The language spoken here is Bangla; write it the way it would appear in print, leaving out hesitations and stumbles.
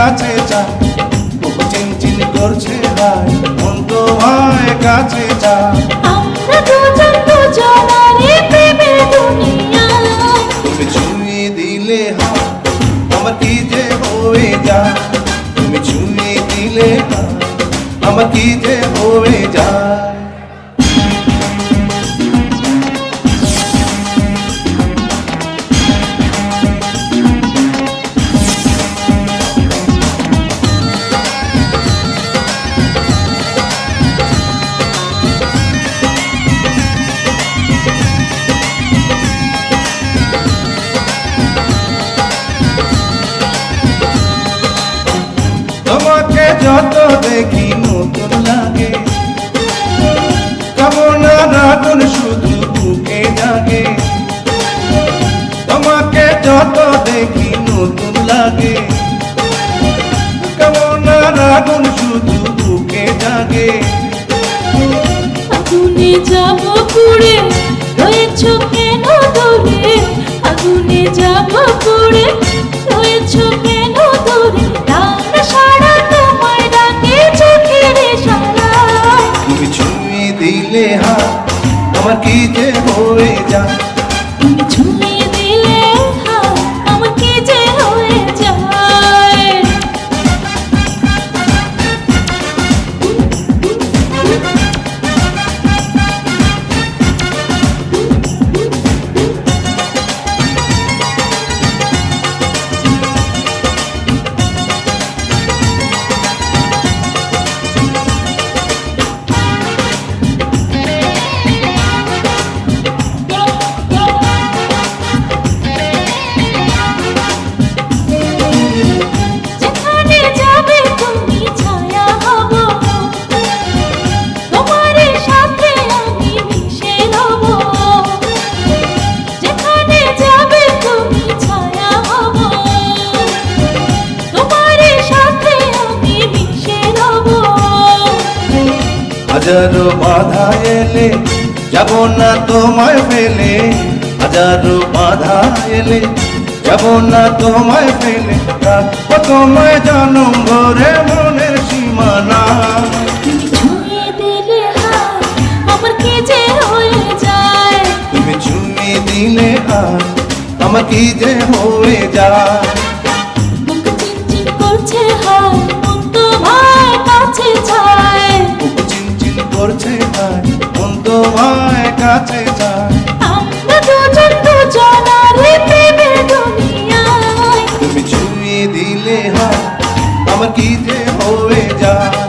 কাছে চায়, বুক চিনচিন করছে হায়, মন তোমায় কাছে চায়। আমরা দুজন দুজনারে প্রেমের দুনিয়ায়। তুমি ছুঁয়ে দিলে হায়, আমার কি যে হয়ে যায়। তুমি ছুঁয়ে দিলে হায়, আমার কি যে হয়ে যায়। তোমাকে যত দেখি নতুন লাগে, কামনার আগুন শুধু বুকে জাগে। তোমাকে যত দেখি নতুন লাগে, কামনার আগুন শুধু বুকে জাগে। আগুনে যাব পুড়ে, রয়েছ কেন দূরে? আগুনে যাব পুড়ে, রয়েছ কেন দূরে? ডানা সারা তোমায় ডাকে চোখের ইশারায়। তুমি ছুঁয়ে দিলে হাত, আমার কি যে হয়ে যায়। তুমি ছুঁয়ে দিলে হাত, আমার কি যে হয়ে যায়। যেখানে যাবে তুমি ছায়া হব, তোমার সাথে আমি মিশে রব। যেখানে যাবে তুমি ছায়া হব, তোমার সাথে আমি মিশে রব। হাজারো বাধা এলে যাব না তোমায় ফেলে, হাজারো বাধা এলে যাব না তোমায় ফেলে। রাখবো তোমায় জনম ভরে মনের সীমানা। তুমি ছুঁয়ে দিলে হাত, আমার কি যে হয়ে যায়। তুমি ছুঁয়ে দিলে হাত, আমার কি যে হয়ে যায়। বুক চিনচিন করছে হায়, মন তোমায় কাছে চায়। বুক চিনচিন করছে হায়, মন তোমায় কাছে যায়। আমরা দুজন দুজনারে প্রেমের দুনিয়ায়। তুমি ছুঁয়ে দিলে হাত, আমার কি যে হয়ে যায়।